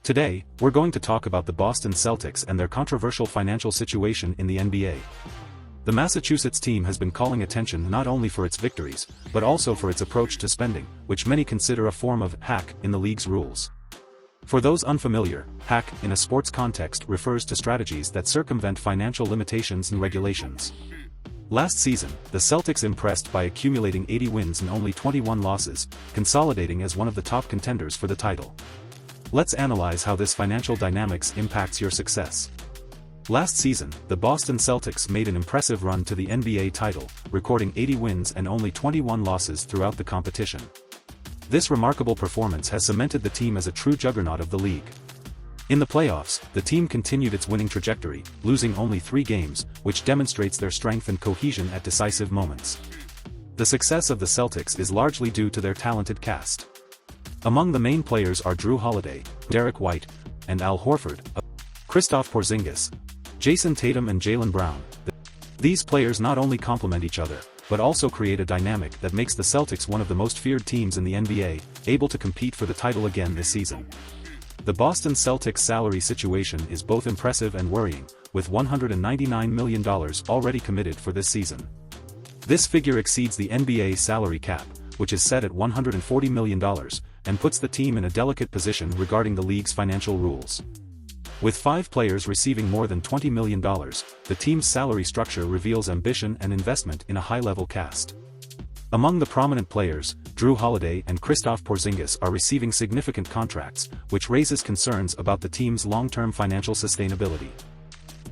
Today, we're going to talk about the Boston Celtics and their controversial financial situation in the NBA. The Massachusetts team has been calling attention not only for its victories, but also for its approach to spending, which many consider a form of hack in the league's rules. For those unfamiliar, hack in a sports context refers to strategies that circumvent financial limitations and regulations. Last season, the Celtics impressed by accumulating 80 wins and only 21 losses, consolidating as one of the top contenders for the title. Let's analyze how this financial dynamics impacts your success. Last season, the Boston Celtics made an impressive run to the NBA title, recording 80 wins and only 21 losses throughout the competition. This remarkable performance has cemented the team as a true juggernaut of the league. In the playoffs, the team continued its winning trajectory, losing only 3 games, which demonstrates their strength and cohesion at decisive moments. The success of the Celtics is largely due to their talented cast. Among the main players are Holliday, Derek White, and Al Horford, Kristaps Porzingis, Jason Tatum and Jaylen Brown. These players not only complement each other, but also create a dynamic that makes the Celtics one of the most feared teams in the NBA, able to compete for the title again this season. The Boston Celtics salary situation is both impressive and worrying, with $199 million already committed for this season. This figure exceeds the NBA salary cap, which is set at $140 million, and puts the team in a delicate position regarding the league's financial rules. With 5 players receiving more than $20 million, the team's salary structure reveals ambition and investment in a high-level cast. Among the prominent players, Holliday and Kristaps Porzingis are receiving significant contracts, which raises concerns about the team's long-term financial sustainability.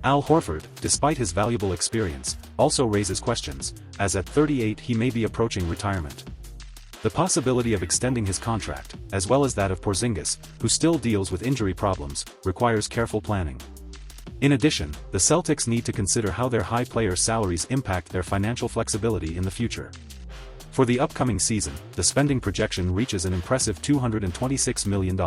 Al Horford, despite his valuable experience, also raises questions, as at 38 he may be approaching retirement. The possibility of extending his contract, as well as that of Porzingis, who still deals with injury problems, requires careful planning. In addition, the Celtics need to consider how their high player salaries impact their financial flexibility in the future. For the upcoming season, the spending projection reaches an impressive $226 million.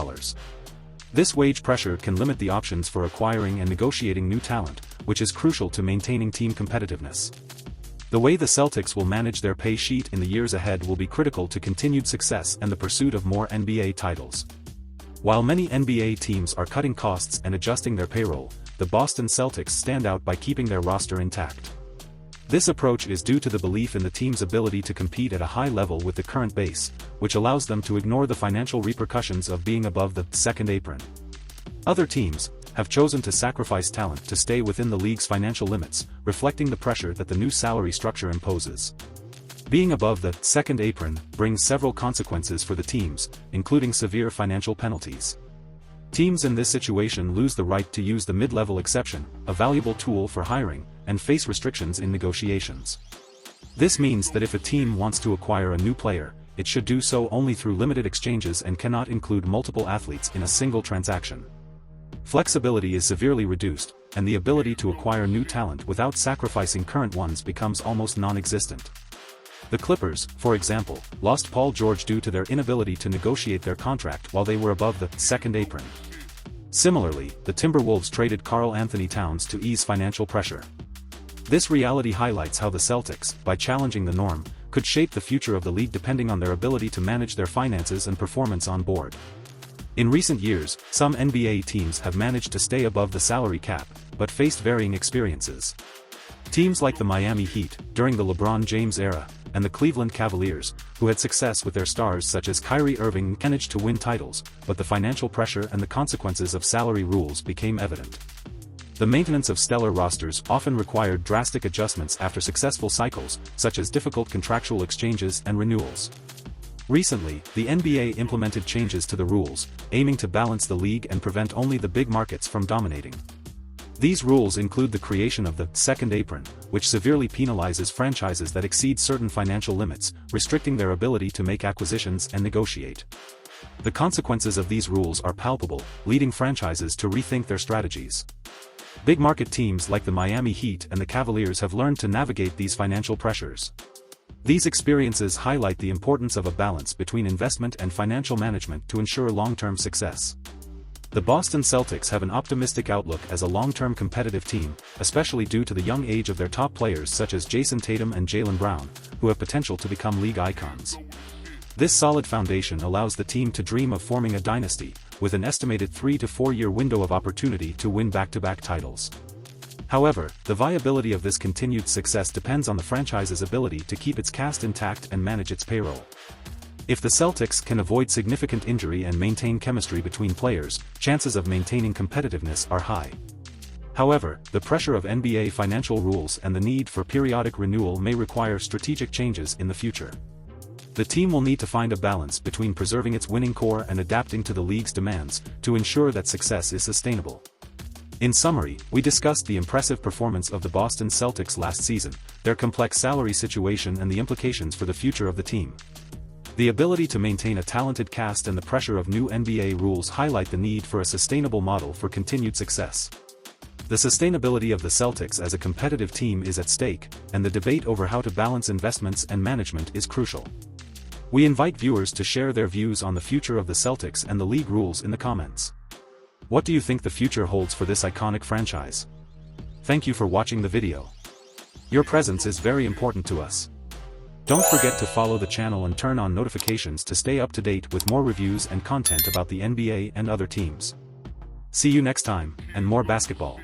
This wage pressure can limit the options for acquiring and negotiating new talent, which is crucial to maintaining team competitiveness. The way the Celtics will manage their pay sheet in the years ahead will be critical to continued success and the pursuit of more NBA titles. While many NBA teams are cutting costs and adjusting their payroll, the Boston Celtics stand out by keeping their roster intact. This approach is due to the belief in the team's ability to compete at a high level with the current base, which allows them to ignore the financial repercussions of being above the second apron. Other teams have chosen to sacrifice talent to stay within the league's financial limits, reflecting the pressure that the new salary structure imposes. Being above the second apron brings several consequences for the teams, including severe financial penalties. Teams in this situation lose the right to use the mid-level exception, a valuable tool for hiring, and face restrictions in negotiations. This means that if a team wants to acquire a new player, it should do so only through limited exchanges and cannot include multiple athletes in a single transaction. Flexibility is severely reduced, and the ability to acquire new talent without sacrificing current ones becomes almost non-existent. The Clippers, for example, lost Paul George due to their inability to negotiate their contract while they were above the second apron. Similarly, the Timberwolves traded Karl Anthony Towns to ease financial pressure. This reality highlights how the Celtics, by challenging the norm, could shape the future of the league depending on their ability to manage their finances and performance on board. In recent years, some NBA teams have managed to stay above the salary cap, but faced varying experiences. Teams like the Miami Heat, during the LeBron James era, and the Cleveland Cavaliers, who had success with their stars such as Kyrie Irving, managed to win titles, but the financial pressure and the consequences of salary rules became evident. The maintenance of stellar rosters often required drastic adjustments after successful cycles, such as difficult contractual exchanges and renewals. Recently, the NBA implemented changes to the rules, aiming to balance the league and prevent only the big markets from dominating. These rules include the creation of the second apron, which severely penalizes franchises that exceed certain financial limits, restricting their ability to make acquisitions and negotiate. The consequences of these rules are palpable, leading franchises to rethink their strategies. Big market teams like the Miami Heat and the Cavaliers have learned to navigate these financial pressures. These experiences highlight the importance of a balance between investment and financial management to ensure long-term success. The Boston Celtics have an optimistic outlook as a long-term competitive team, especially due to the young age of their top players such as Jason Tatum and Jaylen Brown, who have potential to become league icons. This solid foundation allows the team to dream of forming a dynasty, with an estimated 3 to 4 year window of opportunity to win back-to-back titles. However, the viability of this continued success depends on the franchise's ability to keep its cast intact and manage its payroll. If the Celtics can avoid significant injury and maintain chemistry between players, chances of maintaining competitiveness are high. However, the pressure of NBA financial rules and the need for periodic renewal may require strategic changes in the future. The team will need to find a balance between preserving its winning core and adapting to the league's demands, to ensure that success is sustainable. In summary, we discussed the impressive performance of the Boston Celtics last season, their complex salary situation and the implications for the future of the team. The ability to maintain a talented cast and the pressure of new NBA rules highlight the need for a sustainable model for continued success. The sustainability of the Celtics as a competitive team is at stake, and the debate over how to balance investments and management is crucial. We invite viewers to share their views on the future of the Celtics and the league rules in the comments. What do you think the future holds for this iconic franchise? Thank you for watching the video. Your presence is very important to us. Don't forget to follow the channel and turn on notifications to stay up to date with more reviews and content about the NBA and other teams. See you next time, and more basketball.